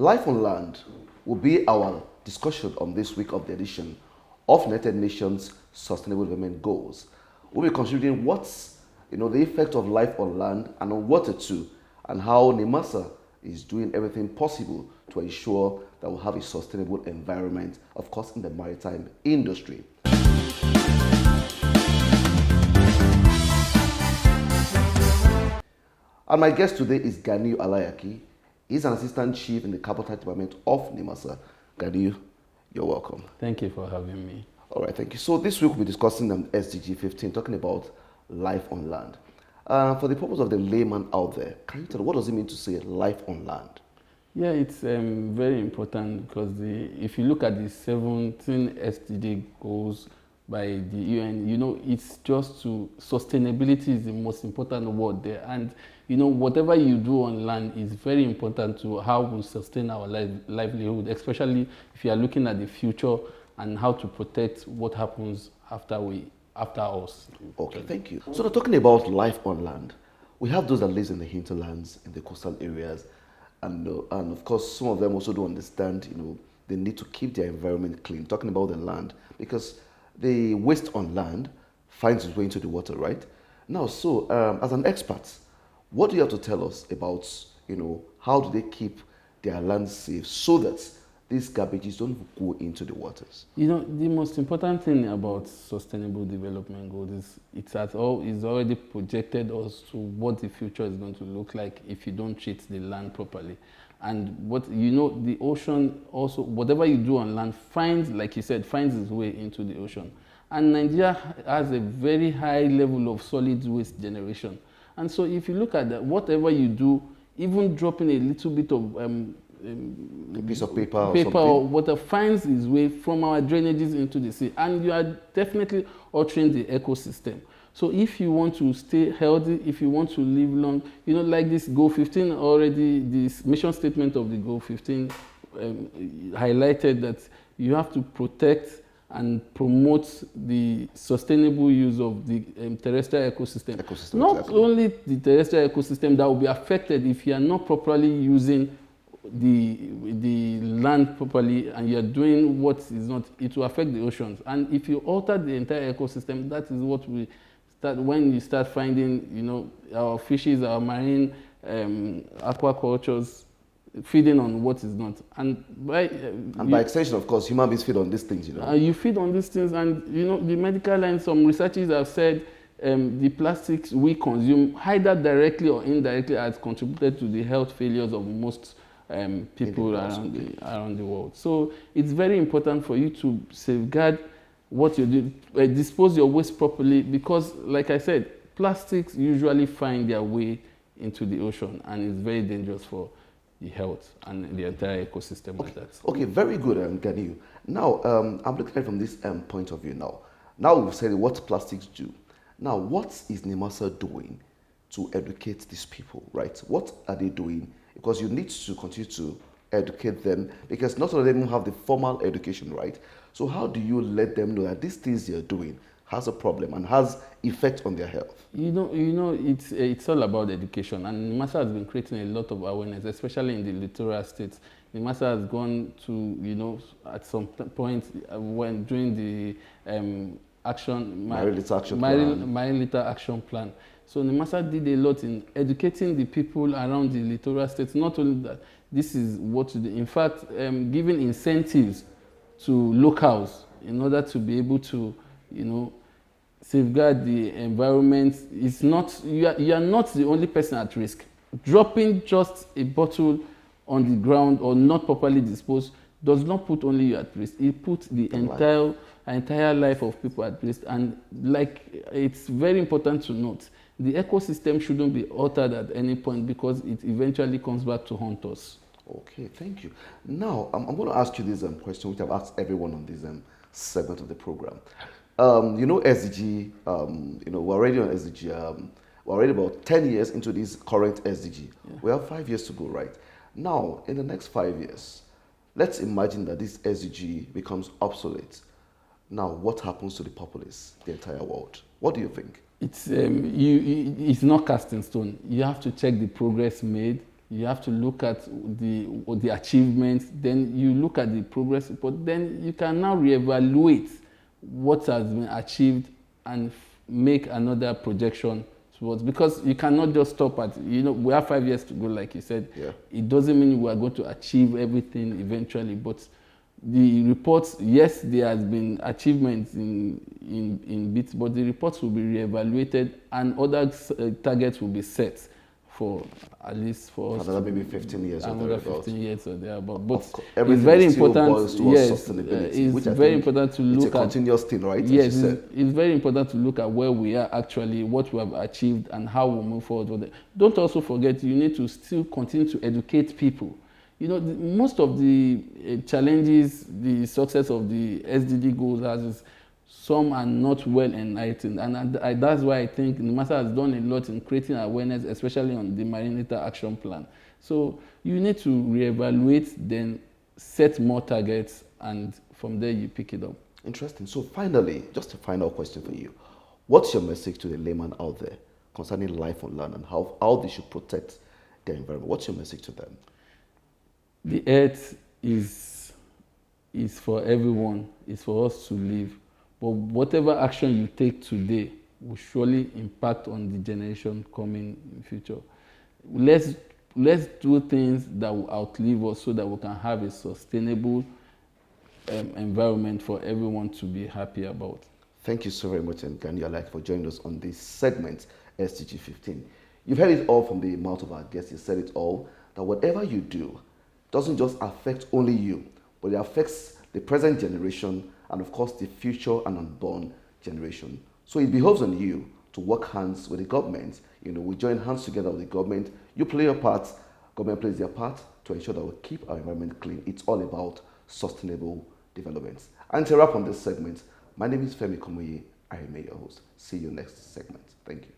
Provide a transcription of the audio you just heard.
Life on land will be our discussion on this week of the edition of United Nations Sustainable Development Goals. We'll be considering what's the effect of life on land and on water too, and how NIMASA is doing everything possible to ensure that we'll have a sustainable environment, of course, in the maritime industry. And my guest today is Ganiyu Alayaki. He's an assistant chief in the Cabotage department of NIMASA. Ganiyu, you're welcome. Thank you for having me. All right, thank you. So this week we'll be discussing SDG 15, talking about life on land. For the purpose of the layman out there, can you tell what does it mean to say life on land? Yeah, it's very important because if you look at the 17 SDG goals by the UN, it's just sustainability is the most important word there. And, whatever you do on land is very important to how we sustain our livelihood, especially if you are looking at the future and how to protect what happens after us. Okay, thank you. So, talking about life on land, we have those that live in the hinterlands, in the coastal areas, and of course, some of them also don't understand, they need to keep their environment clean. Talking about the land, because the waste on land finds its way into the water, right? Now, so as an expert, what do you have to tell us about, how do they keep their land safe so that these garbages don't go into the waters? The most important thing about sustainable development goals is it's already projected us to what the future is going to look like if you don't treat the land properly. And the ocean also, whatever you do on land finds its way into the ocean. And Nigeria has a very high level of solid waste generation. And so if you look at that, whatever you do, even dropping a little bit of a piece of paper or water finds its way from our drainages into the sea, and you are definitely altering the ecosystem. So if you want to stay healthy, if you want to live long, like this Goal 15 already, this mission statement of the Goal 15 highlighted that you have to protect and promote the sustainable use of the terrestrial ecosystem. Not exactly. Only the terrestrial ecosystem that will be affected if you are not properly using the land properly and you are doing what is not, it will affect the oceans. And if you alter the entire ecosystem, that is what we start when you start finding, our fishes, our marine aquacultures feeding on what is not. And by extension, of course, human beings feed on these things, You feed on these things, and the medical line, some researchers have said the plastics we consume, either directly or indirectly, has contributed to the health failures of most people around the world. So it's very important for you to safeguard what you do, dispose your waste properly, because, like I said, plastics usually find their way into the ocean, and it's very dangerous for the health and the entire ecosystem like that. Okay, very good, Ganiyu. Now, I'm looking at it from this point of view now. Now we've said what plastics do. Now, what is NIMASA doing to educate these people, right? What are they doing? Because you need to continue to educate them, because not all of them have the formal education, right? So how do you let them know that these things you're doing has a problem and has effect on their health? It's all about education, and NIMASA has been creating a lot of awareness, especially in the littoral states. NIMASA has gone to, at some point when during the Marine Litter Action Plan. So NIMASA did a lot in educating the people around the littoral states. Not only that, this is what to do. In fact, giving incentives to locals in order to be able to, safeguard the environment. It's not, you are not the only person at risk. Dropping just a bottle on the ground or not properly disposed does not put only you at risk. It puts the entire life of people at risk. And it's very important to note, the ecosystem shouldn't be altered at any point, because it eventually comes back to haunt us. Okay, thank you. Now, I'm going to ask you this question, which I've asked everyone on this segment of the program. SDG, we're already on SDG. We're already about 10 years into this current SDG. Yeah. We have 5 years to go, right? Now, in the next 5 years, let's imagine that this SDG becomes obsolete. Now, what happens to the populace, the entire world? What do you think? It's not cast in stone. You have to check the progress made you have to look at the achievements, then you look at the progress report, then you can now reevaluate what has been achieved and make another projection towards, because you cannot just stop at, we have 5 years to go, like you said. Yeah. It doesn't mean we are going to achieve everything eventually, but the reports, yes, there has been achievements in bits, but the reports will be reevaluated and other targets will be set for at least for us. Another maybe 15 years or another thereabouts. 15 years or thereabouts. But Everything it's very still important. boils towards Yes, sustainability, which it's I very think important to it's look a at. continuous thing, right? As Yes, you said. it's very important to look at where we are actually, what we have achieved, and how we move forward with it. Don't also forget, you need to still continue to educate people. Most of the challenges, the success of the SDG goals has is some are not well enlightened, and that's why I think NIMASA has done a lot in creating awareness, especially on the Marinator Action Plan. So you need to reevaluate, then set more targets, and from there you pick it up. Interesting. So finally, just a final question for you. What's your message to the layman out there concerning life on land and how they should protect their environment? What's your message to them? The earth is for everyone, it's for us to live. But whatever action you take today will surely impact on the generation coming in the future. Let's do things that will outlive us so that we can have a sustainable environment for everyone to be happy about. Thank you so very much, and Ganiyu, Alayaki, for joining us on this segment, SDG 15. You've heard it all from the mouth of our guests. You said it all, that whatever you do doesn't just affect only you, but it affects the present generation and, of course, the future and unborn generation. So it behoves on you to work hands with the government. We join hands together with the government. You play your part, government plays their part to ensure that we keep our environment clean. It's all about sustainable development. And to wrap on this segment, my name is Femi Kumuyi. I remain your host. See you next segment. Thank you.